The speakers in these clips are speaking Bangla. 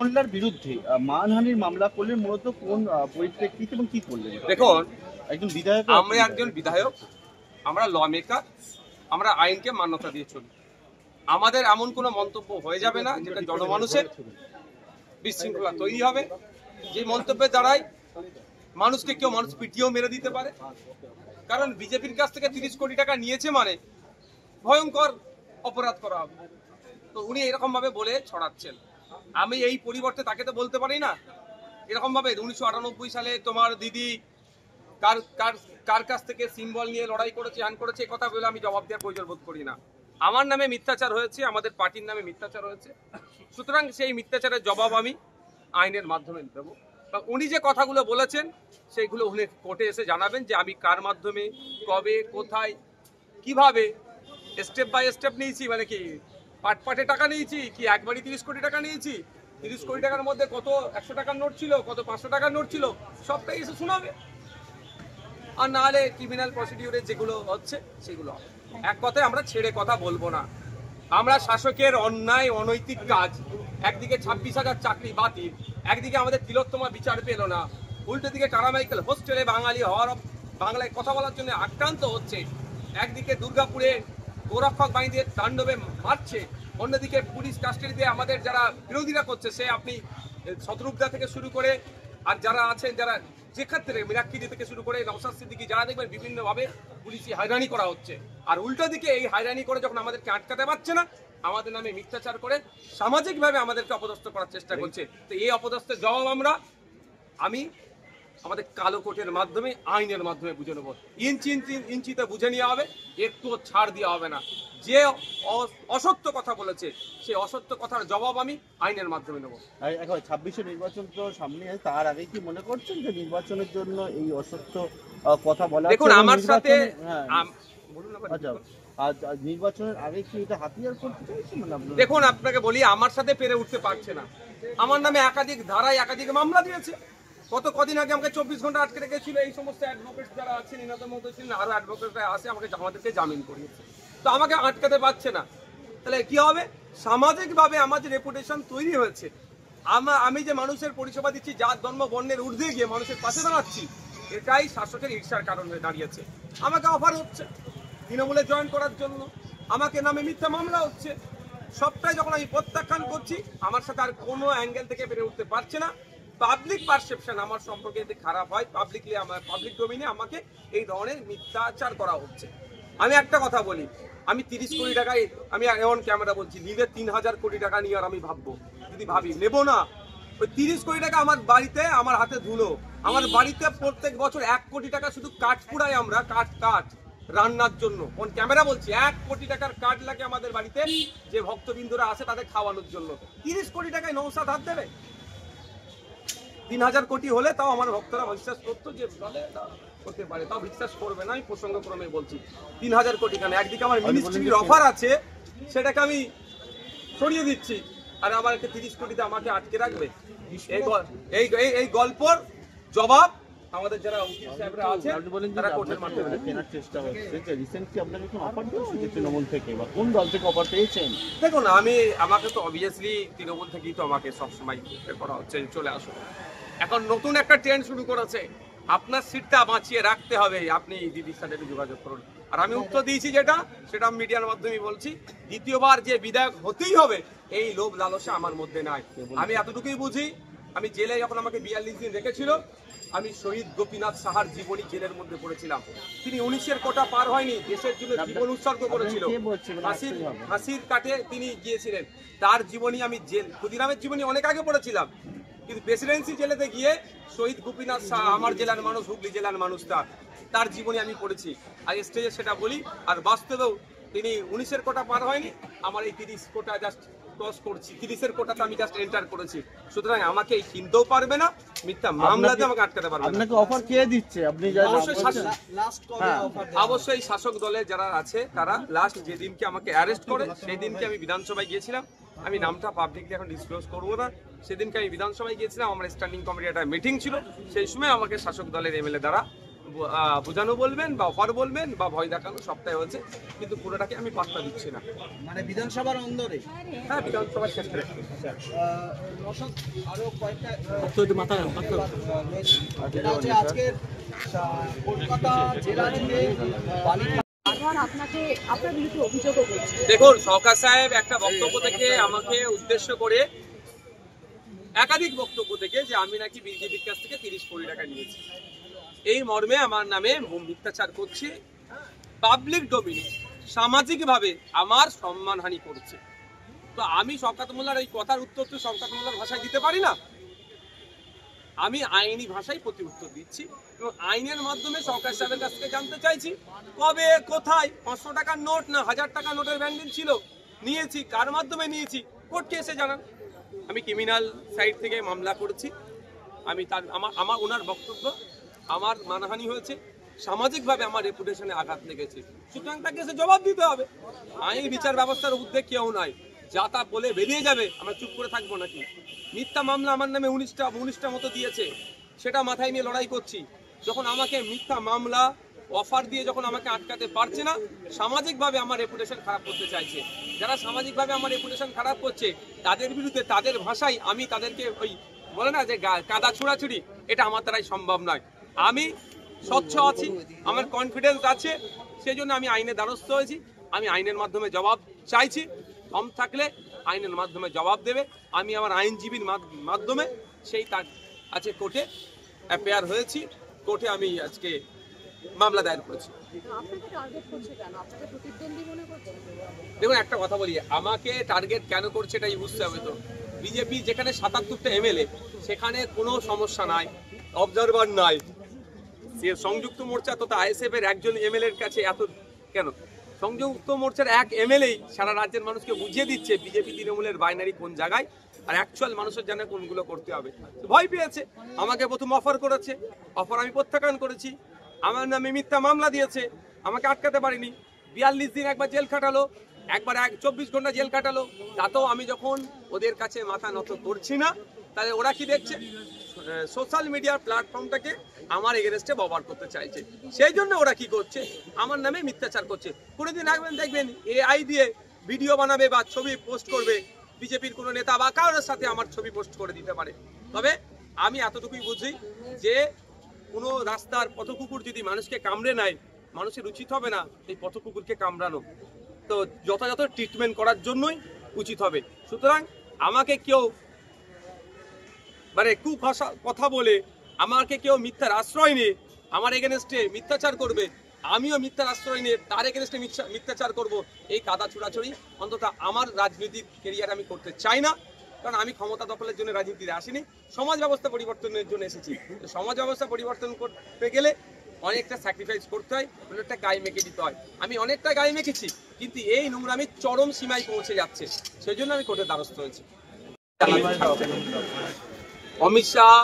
মহিলার বিরুদ্ধে মানহানির মামলা করলেন মূলত কোন পরিপ্রেক্ষিতে এবং কি করলেন? দেখুন, একজন বিধায়ক, আমরা একজন বিধায়ক, আমরা ল মেকার, আমরা আইনকে মান্যতা দিয়ে চলি। আমাদের এমন কোনো মন্তব্য হয়ে যাবে না যেটা জনমানুষের বিশৃঙ্খলা তৈরি হবে, যে মন্তব্যের দ্বারাই মানুষকে মানুষ পিটিয়েও মেরে দিতে পারে। কারণ বিজেপির কাছ থেকে 30 কোটি টাকা নিয়েছে মানে ভয়ঙ্কর অপরাধ করা হবে। তো উনি এরকম ভাবে বলে ছড়াচ্ছেন। আমি এই পরিবর্তে তাকে তো বলতে পারি না এরকম ভাবে 1998 সালে তোমার দিদি কার কার কার কাছ থেকে সিম্বল নিয়ে লড়াই করেছে, হ্যান করেছে, এই কথা বলে আমি জবাব দেওয়ার প্রয়োজন বোধ করি না। আমার নামে মিথ্যাচার হয়েছে, আমাদের পার্টির নামে মিথ্যাচার হয়েছে, সুতরাং সেই মিথ্যাচারের জবাব আমি আইনের মাধ্যমে দেব। উনি যে কথাগুলো বলেছেন সেইগুলো উনি কোর্টে এসে জানাবেন যে আমি কার মাধ্যমে, কবে, কোথায়, কিভাবে স্টেপ বাই স্টেপ নিয়েছি, মানে কি পাটে টাকা নিয়েছি, কি একবারই 30 কোটি টাকা নিয়েছি, 30 কোটি টাকার মধ্যে কত 100 টাকার নোট ছিল, কত 500 টাকার নোট ছিল, সবটাই এসে শোনাবে। আর না হলে ক্রিমিনাল প্রসিডিউরে যেগুলো হচ্ছে সেগুলো হবে। এক কথায় আমরা ছেড়ে কথা বলবো না। আমরা শাসকের অন্যায় অনৈতিক কাজ, একদিকে 26,000 চাকরি বাতিল, একদিকে আমাদের তিলোত্তমা বিচার পেল না, উল্টো দিকে টারামাইকেল হোস্টেলে বাঙালি হওয়ার বাংলায় কথা বলার জন্য আক্রান্ত হচ্ছে, একদিকে দুর্গাপুরে গোরক্ষক বাহিনীদের তাণ্ডবে মারছে, অন্যদিকে পুলিশ কাস্টাডিতে আমাদের যারা বিরোধীরা করছে, সে আপনি শত্রুঘ্না থেকে শুরু করে আর যারা আছেন, যারা যে ক্ষেত্রে মিরাক্কিদি থেকে শুরু করে নওশাদ সিদ্দিকী, যারা দেখবেন বিভিন্নভাবে পুলিশি হয়রানি করা হচ্ছে। আর উল্টো দিকে এই হয়রানি করে যখন আমাদেরকে আটকাতে পারছে না, আমাদের নামে মিথ্যাচার করে সামাজিকভাবে আমাদেরকে অপদস্থ করার চেষ্টা করছে। তো এই অপদস্থের জবাব আমি আমাদের কালো কোর্টের মাধ্যমে, আইনের মাধ্যমে বুঝে নেবো। ইঞ্চিতে বুঝে নেওয়া হবে, একটুও ছাড় দেওয়া হবে না। যে অসত্য কথা বলেছে সেই অসত্য কথার জবাব আমি আইনের মাধ্যমে নেবো। এখন 26 নির্বাচন তো সামনে আছে, তার আগে কি মনে করছেন যে নির্বাচনের জন্য এই অসত্য কথা বলা? দেখুন, আমার সাথে নির্বাচনের আগে কি এটা হাতিয়ার করতে চাইছেন? দেখুন, আপনাকে বলি, আমার সাথে পেরে উঠতে পারছে না। আমার নামে একাধিক ধারায় একাধিক মামলা দিয়েছে। কদিন আগে আমাকে 24 ঘন্টা আটকে রেখেছিল। এই সমস্ত অ্যাডভোকেট যারা আছেন, এনাদের মধ্যে ছিলেন আরো অ্যাডভোকেটরা আসে, আমাদেরকে জামিন করিয়েছে। তো আমাকে আটকাতে পারছে না। তাহলে কি হবে? সামাজিকভাবে আমার যে রেপুটেশন তৈরি হয়েছে, আমি যে মানুষের পরিষেবা দিচ্ছি, জাত ধর্ম বর্ণের ঊর্ধ্বে গিয়ে মানুষের পাশে দাঁড়াচ্ছি, এটাই শাসকের ঈর্ষার কারণ হয়ে দাঁড়িয়েছে। আমাকে অফার হচ্ছে তৃণমূলে জয়েন করার জন্য, আমাকে নামে মিথ্যা মামলা হচ্ছে। সবটাই যখন আমি প্রত্যাখ্যান করছি, আমার সাথে আর কোনো অ্যাঙ্গেল থেকে বেড়ে উঠতে পারছে না। পাবলিক পারসেপশন আমার সম্পর্কে যদি খারাপ হয়, পাবলিক ডোমিনে আমাকে এই ধরনের মিথ্যাচার করা হচ্ছে। আমি একটা কথা বলি, আমি 30 কোটি টাকায়, আমি এমন ক্যামেরা বলছি, নিলে 3000 কোটি টাকা নিয়ে আর আমি ভাববো? যদি ভাবি, নেবো না। ওই 30 কোটি টাকা আমার বাড়িতে, আমার হাতে ধুলো। আমার বাড়িতে প্রত্যেক বছর 1 কোটি টাকা শুধু কাঠ পুড়াই আমরা, কাঠ রান্নার জন্য। কোন ক্যামেরা বলছি, 1 কোটি টাকার কাঠ লাগে আমাদের বাড়িতে, যে ভক্তবিন্দুরা আসে তাদের খাওয়ানোর জন্য। 30 কোটি টাকায় নওশাদ হাত দেবে? 3000 কোটি হলে তাও আমার ভক্তরা বিশ্বাস করতো যে করতে পারে, তাও বিশ্বাস করবে না। আমি প্রসঙ্গক্রমে বলছি 3000 কোটি কেন? একদিকে আমার মিনিস্ট্রির অফার আছে, সেটাকে আমি সরিয়ে দিচ্ছি, আর আমার 30 কোটিতে আমাকে আটকে রাখবে? এই গল্পর জবাব আমাদের যারা উকিল সাহেবরা আছেন তারা কোর্টের মাধ্যমে কেনার চেষ্টা হচ্ছে। যে রিসেন্টলি আপনাকে কোন অফার দিয়েছে তৃণমূল থেকে, বা কোন দল থেকে অফার পেয়েছেন? দেখুন, আমাকে তো অবভিয়াসলি তৃণমূল থেকেই তো আমাকে সবসময় করা হচ্ছে, চলে আসো। এখন নতুন একটা ট্রেন্ড শুরু করেছে, আপনার সিটটা বাঁচিয়ে রাখতে হবে, আপনি দিদির সাথে যোগাযোগ করুন। আর আমি উত্তর দিয়েছি সেটা মিডিয়ার মাধ্যমে বলছি, দ্বিতীয়বার যে বিধায়ক হতেই হবে এই লোভ লালসা আমার মধ্যে নাই। আমি এতটুকুই বুঝি, আমি জেলে যখন আমাকে 42 দিন রেখেছিল, আমি শহীদ গোপীনাথ সাহার জীবনী জেলের মধ্যে পড়েছিলাম। তিনি 19-এর কোটা পার হয়নি, দেশের জন্য জীবন উৎসর্গ করেছিল। হাসির কাটে তিনি গিয়েছিলেন, তার জীবনী আমি ক্ষুদিরামের জীবনী অনেক আগে পড়েছিলাম, কিন্তু প্রেসিডেন্সি জেলেতে গিয়ে শহীদ গোপীনাথ সাহা, আমার জেলার মানুষ, হুগলি জেলার মানুষ, তার জীবনী আমি পড়েছি। আর স্টেজে সেটা বলি। আর বাস্তবেও তিনি 19-এর কোটা পার হয়নি, আমার এই 30 কোটা জাস্ট ক্রস করছি, 30-এর কোটাতে আমি জাস্ট এন্টার করেছি। সুতরাং আমাকে এই কিনতেও পারবে না, মিথ্যা মামলা দিয়ে আমাকে আটকাতে পারবে না। আপনাকে অফার কে দিচ্ছে? আপনি অবশ্যই শাসক দলে যারা আছে তারা। লাস্ট যেদিনকে আমাকে অ্যারেস্ট করে সেই দিনকে আমি বিধানসভায় গিয়েছিলাম, আমি নামটা পাবলিকলি এখন ডিসক্লোজ করবো না। সেদিনকে আমি বিধানসভায় গিয়েছিলাম, আমার স্ট্যান্ডিং কমিটির একটা মিটিং ছিল, সেই সময় আমাকে শাসক দলের এমএলএ দ্বারা বোঝানো বলবেন বা অফার বলবেন বা ভয় দেখানো সবটাই হচ্ছে, কিন্তু পুরোটাকে আমি পাত্তা দিচ্ছি না। মানে বিধানসভার অন্দরে হ্যাঁ, বিধানসভার ক্ষেত্রে আরো কয়েকটা আজকে কলকাতা জেলা জুড়ে আপনার বিরুদ্ধে অভিযোগও করছে। দেখুন, সরকার সাহেব একটা বক্তব্য থেকে আমাকে উদ্দেশ্য করে একাধিক বক্তব্য থেকে যে আমি নাকি বিজেপির কাছ থেকে 30 কোটি টাকা নিয়েছি, এই মর্মে আমার নামে মিথ্যাচার করছে, পাবলিক ডোমিনে সামাজিকভাবে আমার সম্মানহানি করছে। তো আমি শওকত মোল্লার এই কথার উত্তর তো শওকত মোল্লার ভাষায় দিতে পারি না, আমি আইনি ভাষায় প্রতি উত্তর দিচ্ছি এবং আইনের মাধ্যমে সরকার সাহেবের কাছ থেকে জানতে চাইছি কবে, কোথায় 500 টাকার নোট না 1000 টাকার নোটের ব্যান্ডেল ছিল, নিয়েছি, কার মাধ্যমে নিয়েছি, কোর্টকে এসে জানান। আমি ক্রিমিনাল সাইড থেকে মামলা করেছি, আমি তার আমার ওনার বক্তব্য আমার মানহানি হয়েছে, সামাজিকভাবে আমার রেপুটেশনে আঘাত লেগেছে, সুতরাং তাকে এসে জবাব দিতে হবে। আইনি বিচার ব্যবস্থার ঊর্ধ্বে কেউ নাই, যা তা বলে বেরিয়ে যাবে, আমরা চুপ করে থাকবো নাকি? মিথ্যা মামলা আমার নামে 19টা মতো দিয়েছে, সেটা মাথায় নিয়ে লড়াই করছি। যখন আমাকে মিথ্যা মামলা অফার দিয়ে যখন আমাকে আটকাতে পারছে না, সামাজিকভাবে আমার রেপুটেশন খারাপ করতে চাইছে। যারা সামাজিকভাবে আমার রেপুটেশন খারাপ করছে তাদের বিরুদ্ধে তাদের ভাষায় আমি তাদেরকে ওই বলে না যে কাদা ছুড়াছুড়ি, এটা আমার দ্বারাই সম্ভব নয়। আমি স্বচ্ছ আছি, আমার কনফিডেন্স আছে, সেই জন্য আমি আইনের দ্বারস্থ হয়েছি। আমি আইনের মাধ্যমে জবাব চাইছি, কম থাকলে আইনের মাধ্যমে জবাব দেবে। আমি আমার আইনজীবীর মাধ্যমে সেই তার আছে কোর্টে অ্যাপেয়ার হয়েছি, কোর্টে আমি আজকে মামলা দায়ের করেছি। দেখুন, একটা কথা বলি, আমাকে টার্গেট কেন করছে এটাই বুঝতে হবে। তো বিজেপি যেখানে 77টা এমএলএ, সেখানে কোনো সমস্যা নাই, অবজারভার নাই। সংযুক্ত মোর্চা তথা আইএসএফ এর একজন এমএলএ এর কাছে এত কেন? সংযুক্ত মোর্চার এক এমএলএ সারা রাজ্যের মানুষকে বুঝিয়ে দিচ্ছে বিজেপি তৃণমূলের বাইনারি কোন জায়গায়, আর অ্যাকচুয়াল মানুষের জানে কোনগুলো করতে হবে। ভয় পেয়েছে, আমাকে প্রথম অফার করেছে, অফার আমি প্রত্যাখ্যান করেছি। আমার নামে মিথ্যা মামলা দিয়েছে, আমাকে আটকাতে পারিনি। 42 দিন একবার জেল খাটালো, একবার 24 ঘন্টা জেল কাটালো। তাতেও আমি যখন ওদের কাছে মাথা নত করছি না, তাহলে ওরা কি দেখছে? সোশ্যাল মিডিয়ার প্ল্যাটফর্মটাকে আমার এগেনস্টে ব্যবহার করতে চাইছে। সেই জন্য ওরা কি করছে? আমার নামে মিথ্যাচার করছে। কোনোদিন দেখবেন এআই দিয়ে ভিডিও বানাবে বা ছবি পোস্ট করবে, বিজেপির কোনো নেতা বা কারোর সাথে আমার ছবি পোস্ট করে দিতে পারে। তবে আমি এতটুকুই বুঝি যে কোনো রাস্তার পথকুকুর যদি মানুষকে কামড়ে নেয়, মানুষের উচিত হবে না এই পথকুকুরকে কামড়ানো, তো যথাযথ ট্রিটমেন্ট করার জন্যই উচিত হবে। সুতরাং আমাকে কেউ মানে কুভাষা কথা বলে, আমাকে কেউ মিথ্যার আশ্রয় নিয়ে আমার এগেনস্টে মিথ্যাচার করবে, আমিও মিথ্যার আশ্রয় নিয়ে তার এগেনস্টে মিথ্যাচার করব, এই কাদা ছুড়াছুড়ি অন্তত আমার রাজনৈতিক কেরিয়ার আমি করতে চাই না। কারণ আমি ক্ষমতা দখলের জন্য রাজনীতিতে আসিনি, সমাজ ব্যবস্থা পরিবর্তনের জন্য এসেছি। সমাজ ব্যবস্থা পরিবর্তন করতে গেলে অনেকটা স্যাক্রিফাইস করতে হয়, অনেকটা গায়ে মেখে দিতে হয়। আমি অনেকটা গায়ে মেখেছি, কিন্তু এই নোংরামি চরম সীমায় পৌঁছে যাচ্ছে, সেই জন্য আমি কোর্টের দ্বারস্থ হয়েছি। অমিত শাহ,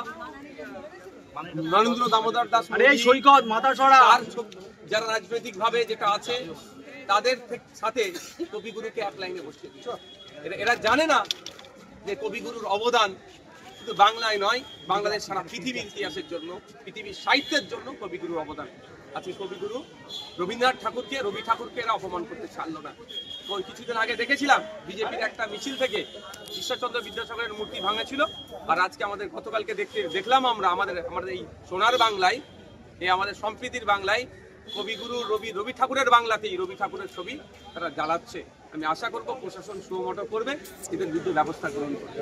নরেন্দ্র দামোদর দাস, সৈকত মাথা ছড়া, যারা রাজনৈতিক ভাবে যেটা আছে তাদের সাথে কবিগুরুকে এক লাইনে বসিয়ে দিচ্ছে। এরা জানে না যে কবিগুরুর অবদান শুধু বাংলায় নয়, বাংলাদেশ সারা পৃথিবীর ইতিহাসের জন্য, পৃথিবীর সাহিত্যের জন্য কবিগুরুর অবদান আছে। কবিগুরু রবীন্দ্রনাথ ঠাকুরকে, রবি ঠাকুরকে এরা অপমান করতে ছাড়লো না। কিছুদিন আগে দেখেছিলাম বিজেপির একটা মিছিল থেকে ঈশ্বরচন্দ্র বিদ্যাসাগরের মূর্তি ভাঙা ছিল, আর আজকে আমাদের গতকালকে দেখলাম আমরা আমাদের এই সোনার বাংলায়, এই আমাদের সম্প্রীতির বাংলায় কবিগুরু রবি ঠাকুরের বাংলাতেই রবি ঠাকুরের ছবি তারা জ্বালাচ্ছে। আমি আশা করব প্রশাসন সুমোটো করবে, এদের বিরুদ্ধে ব্যবস্থা গ্রহণ করবে।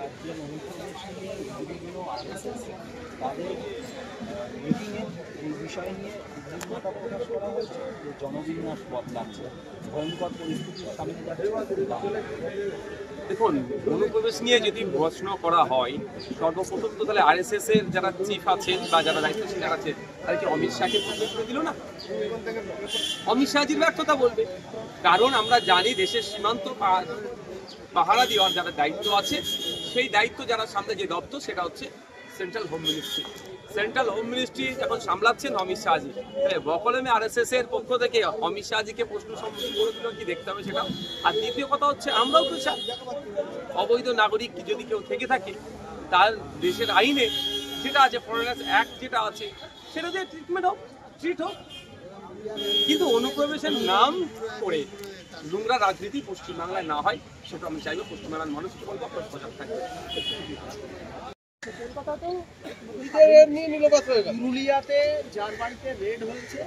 দেখুন, অনুপ্রবেশ নিয়ে যদি প্রশ্ন করা হয়, সর্বপ্রথম তো তাহলে আরএসএস এর যারা চিফ আছেন বা যারা দায়িত্বশীল যারা আছেন, তাহলে কি অমিত শাহকে প্রবেশ করে দিল না? অমিত শাহজির ব্যর্থতা বলবে, কারণ আমরা জানি দেশের সীমান্ত পাহারা দেওয়ার যারা দায়িত্ব আছে, সেই দায়িত্ব যারা সামনে যে দপ্তর সেটা হচ্ছে central home ministry. Central home ministry যখন সামলাচ্ছেন অমিত শাহজি, তাহলে বকলমে আরএসএস এর পক্ষ থেকে অমিত শাহজিকে প্রশ্ন সম্মুখীন করে দিল কি দেখতে হবে সেটা। আর দ্বিতীয় কথা হচ্ছে, আমরাও তো চাই অবৈধ নাগরিক যদি কেউ থেকে থাকে, তার দেশের আইনে যেটা আছে, ফরেনার্স অ্যাক্ট যেটা আছে, সেটা দিয়ে ট্রিটমেন্ট হোক। ট্রিট হোক, কিন্তু অনুপ্রবেশের নাম করে নোংরা রাজনীতি পশ্চিমবাংলায় না হয় সেটা আমি চাইবো। পশ্চিমবাংলার মানুষ বলবো সজাগ থাকবে। কলকাতাতেও পুরুলিয়াতে যার বাড়িতে রেড হয়েছে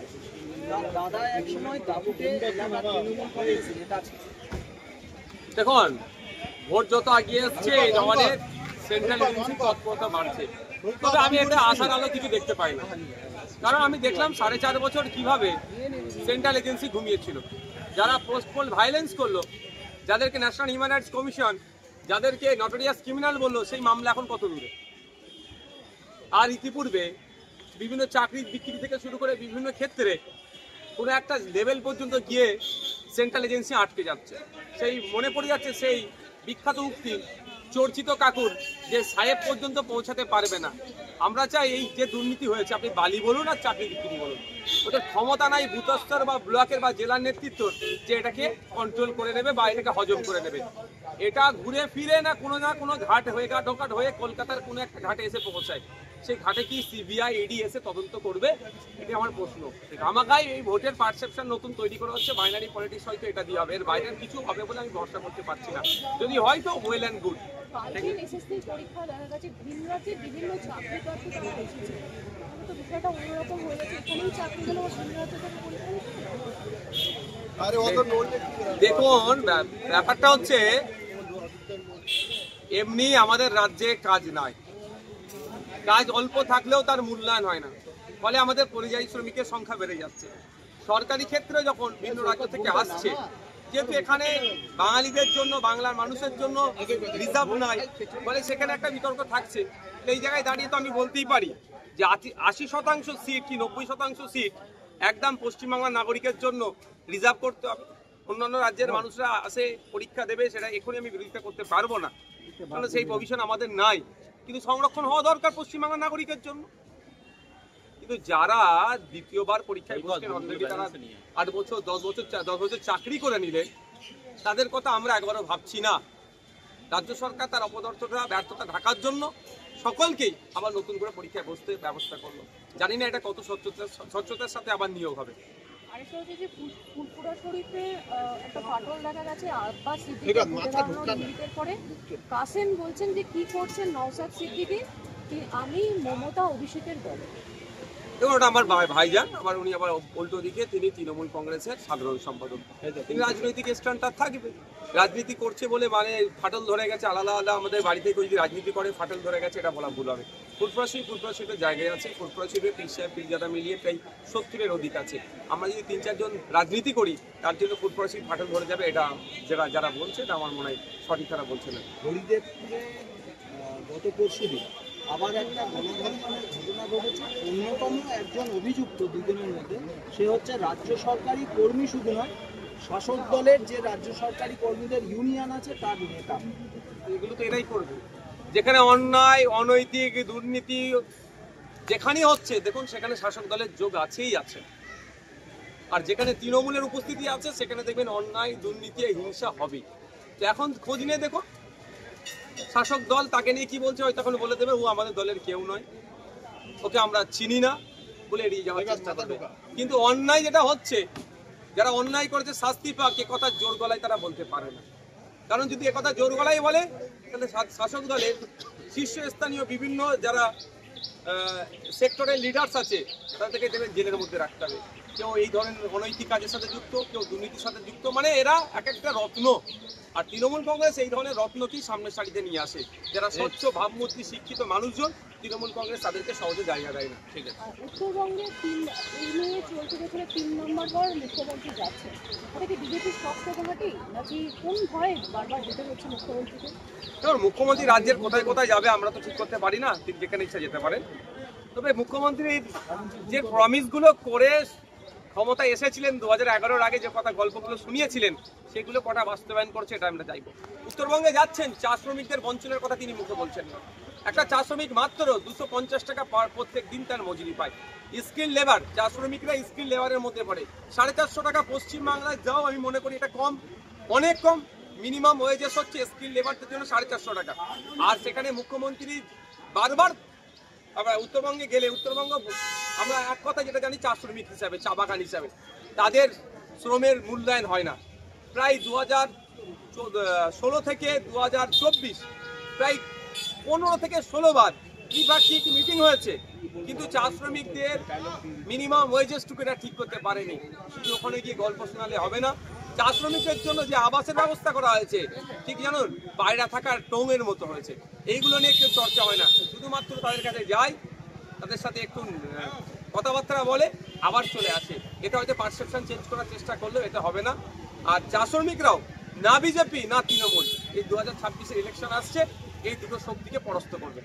তার দাদা একসময় দাবুকে এলাকার তৃণমূল কংগ্রেসের নেতা ছিল। দেখুন, ভোট যত এগিয়ে এসছে আমাদের সেন্ট্রাল এজেন্সি তৎপরতা বাড়ছে, তবে আমি একটা আশার আলো কিছু দেখতে পাই না। কারণ আমি দেখলাম 4.5 বছর কিভাবে সেন্ট্রাল এজেন্সি ঘুমিয়েছিল, যারা পোস্টপোল ভায়োলেন্স করলো, যাদেরকে ন্যাশনাল হিউম্যান রাইটস কমিশন যাদেরকে নটোরিয়াস ক্রিমিনাল বললো, সেই মামলা এখন কত দূরে। আর ইতিপূর্বে বিভিন্ন চাকরি বিক্রি থেকে শুরু করে বিভিন্ন ক্ষেত্রে কোনো একটা লেভেল পর্যন্ত গিয়ে সেন্ট্রাল এজেন্সি আটকে যাচ্ছে। সেই মনে পড়ে যাচ্ছে সেই বিখ্যাত উক্তি চর্চিত কাকুর, যে সাহেব পর্যন্ত পৌঁছাতে পারবে না। আমরা চাই এই যে দুর্নীতি হয়েছে, আপনি বালি বলুন আর চাকরি বিক্রি বলুন, ওদের ক্ষমতা নাই বুথস্তর বা ব্লকের বা জেলার নেতৃত্ব যে এটাকে কন্ট্রোল করে নেবে বা এটাকে হজম করে নেবে। এটা ঘুরে ফিরে না কোনো ঘাট হয়ে ঘাট হয়ে কলকাতার কোনো একটা ঘাটে এসে পৌঁছায়। সেই ঘাটে কি সিবিআই ইডি এসে তদন্ত করবে? এটা আমার প্রশ্ন। আমাকাই এই ভোটের পারসেপশন নতুন তৈরি করা হচ্ছে, বাইনারি পলিটিক্স হয়তো এটা দিয়ে হবে, এর বাইরের কিছু হবে বলে আমি ভরসা করতে পারছি না। যদি হয়তো ওয়েল অ্যান্ড গুড। কালকে এসএসসি পরীক্ষা দেখা গেছে ভিন রাজ্যে বিভিন্ন চাকরি প্রার্থী তারা বসেছে, তো বিষয়টা অন্যরকম হয়ে গেছে। এখানেই চাকরি হলো ভিন রাজ্যে তারা পরীক্ষা দিচ্ছে। দেখুন, ব্যাপারটা হচ্ছে এমনি আমাদের রাজ্যে কাজ নাই, কাজ অল্প থাকলেও তার মূল্যায়ন হয় না, ফলে আমাদের পরিযায়ী শ্রমিকের সংখ্যা বেড়ে যাচ্ছে। সরকারি ক্ষেত্রে যখন ভিন্ন রাজ্য থেকে আসছে, যেহেতু এখানে বাঙালিদের জন্য বাংলার মানুষের জন্য রিজার্ভ নাই, ফলে সেখানে একটা বিতর্ক থাকছে। এই জায়গায় দাঁড়িয়ে তো আমি বলতেই পারি যে 80% সিট কি 90% সিট একদম পশ্চিমবাংলার নাগরিকের জন্য রিজার্ভ করতে হবে। অন্যান্য রাজ্যের মানুষরা আসে পরীক্ষা দেবে, সেটা এখনই আমি বিরোধিতা করতে পারবো না, কারণ সেই প্রভিশন আমাদের নাই। কিন্তু সংরক্ষণ হওয়া দরকার পশ্চিমবাংলার নাগরিকের জন্য। কিন্তু যারা দ্বিতীয়বার পরীক্ষায় বসছেন, অলরেডি তারা 8 বছর 10 বছর চাকরি করে নিলে, তাদের কথা আমরা একবারও ভাবছি না। রাজ্য সরকার তার অপদার্থতা ব্যর্থতা ঢাকার জন্য সকলকেই আবার নতুন করে পরীক্ষায় বসতে ব্যবস্থা করলো। জানি না এটা কত স্বচ্ছতার সাথে আবার নিয়োগ হবে। আরেকটা হচ্ছে যে ফুলপুরা শরীফে একটা ফাটল দেখা গেছে আব্বাস সিদ্দিকের পরে কাসেম বলছেন যে কি করছেন নওশাদ সিদ্দিকী, আমি মমতা অভিষেকের দল। এবং ওটা আমার ভাইজান, আবার উনি আবার উল্টো দিকে তিনি তৃণমূল কংগ্রেসের সাধারণ সম্পাদক, তিনি রাজনৈতিক স্ট্যান্ডটা থাকবে। রাজনীতি করছে বলে মানে ফাটল ধরে গেছে আলাদা আলাদা আমাদের বাড়ি থেকে যদি রাজনীতি করে ফাটল ধরে গেছে, এটা বলা ভুল হবে। ফুলপুরা শরীফের জায়গায় আছে, ফুলপুরা শরীফে পীর সাহেব পীরজাদা মিলিয়ে প্রায় 70-এর অধিক আছে। আমরা যদি 3-4 জন রাজনীতি করি, তার জন্য ফুলপুরা শরীফ ফাটল ধরে যাবে, এটা যারা বলছে এটা আমার মনে হয় সঠিক তারা বলছে না। হরিদেবপুরে গত পরশুদিন আবার একটা গণধর্ষণের ঘটনা ঘটেছে। অন্যতম একজন অভিযুক্ত দুদিনের মধ্যে, সে হচ্ছে রাজ্য সরকারি কর্মী, শুধু নয় শাসক দলের যে রাজ্য সরকারি কর্মীদের ইউনিয়ন আছে তার নেতা। এগুলো তো এরাই করবে, যেখানে অন্যায় অনৈতিক দুর্নীতি যেখানেই হচ্ছে দেখুন সেখানে শাসক দলের যোগ আছেই আছে। আর যেখানে তৃণমূলের উপস্থিতি আছে সেখানে দেখবেন অন্যায় দুর্নীতি হিংসা হবেই। তো এখন খোঁজ নিয়ে দেখো শাসক দল তাকে নিয়ে কি বলছে, হয়তো এখন বলে দেবে ও আমাদের দলের কেউ নয়, ওকে আমরা চিনি না বলে এড়িয়ে যাওয়ার চেষ্টা করবে। কিন্তু অন্যায় যেটা হচ্ছে, যারা অন্যায় করেছে শাস্তি পাক, এ কথা জোর গলায় তারা বলতে পারে না। কারণ যদি একথা জোর গলায় বলে, তাহলে শাসক দলের শীর্ষস্থানীয় বিভিন্ন যারা সেক্টরের লিডার্স আছে তাদেরকে দেবেন জেলের মধ্যে রাখতে হবে। কেউ এই ধরনের অনৈতিক কাজের সাথে যুক্ত, কেউ দুর্নীতির সাথে যুক্ত, মানে এরা এক একটা রত্ন। আর তৃণমূল কংগ্রেস এই ধরনের রত্নকেই সামনের সারিতে নিয়ে আসে। যারা স্বচ্ছ ভাবমূর্তি শিক্ষিত মানুষজন, তৃণমূল কংগ্রেস তাদেরকে সহজে জায়গা দেয় না। ঠিক আছে, উত্তরবঙ্গে এই নিয়ে চলতে বছরে 3 নম্বর বার মুখ্যমন্ত্রী যাচ্ছে, এটা কি বিজেপির শক্ত ঘাঁটি নাকি কোন ভয়ে বারবার যেতে হচ্ছে মুখ্যমন্ত্রীকে? দেখুন, মুখ্যমন্ত্রী রাজ্যের কোথায় কোথায় যাবে আমরা তো ঠিক করতে পারি না, তিনি যেখানে ইচ্ছা যেতে পারেন। তবে মুখ্যমন্ত্রী যে প্রমিসগুলো করে ক্ষমতায় এসেছিলেন 2011-এর আগে, যে কথা গল্পগুলো শুনিয়েছিলেন, সেগুলো কটা বাস্তবায়ন করছে এটা আমরা চাইবো। উত্তরবঙ্গে যাচ্ছেন, চা শ্রমিকদের বঞ্চনের কথা তিনি মুখে বলছেন না। একটা চা শ্রমিক মাত্র 250 টাকা প্রত্যেক দিন তার মজুরি পায়। স্কিল লেবার, চা শ্রমিকরা স্কিল লেবারের মধ্যে পড়ে। 450 টাকা পশ্চিমবাংলায় যাও, আমি মনে করি এটা কম, অনেক কম। মিনিমাম ওয়েজেস হচ্ছে স্কিল লেবারদের জন্য 450 টাকা। আর সেখানে মুখ্যমন্ত্রী বারবার আবার উত্তরবঙ্গে গেলে উত্তরবঙ্গ আমরা এক কথা যেটা জানি, চা শ্রমিক হিসাবে, চা বাগান হিসাবে তাদের শ্রমের মূল্যায়ন হয় না। প্রায় 2016 থেকে 2024 প্রায় 15 থেকে 16 বার ত্রিপাক্ষিক মিটিং হয়েছে, কিন্তু চা শ্রমিকদের মিনিমাম ওয়েজেসটুকু এটা ঠিক করতে পারেনি। শুধু ওখানে গিয়ে গল্প শোনালে হবে না। চা শ্রমিকদের জন্য যে আবাসের ব্যবস্থা করা হয়েছে, ঠিক জানুন বাইরে থাকার টোঙের মতো হয়েছে, এইগুলো নিয়ে কেউ চর্চা হয় না। শুধুমাত্র তাদের কাছে যায়, তাদের সাথে একটু কথাবার্তা বলে, আবার চলে আসে। এটা হয়তো পারসেপশন চেঞ্জ করার চেষ্টা করলেও এটা হবে না। আর চা শ্রমিকরাও না বিজেপি না তৃণমূল, এই 2026-এর ইলেকশন আসছে, এই দুটো শক্তিকে পরাস্ত করবে।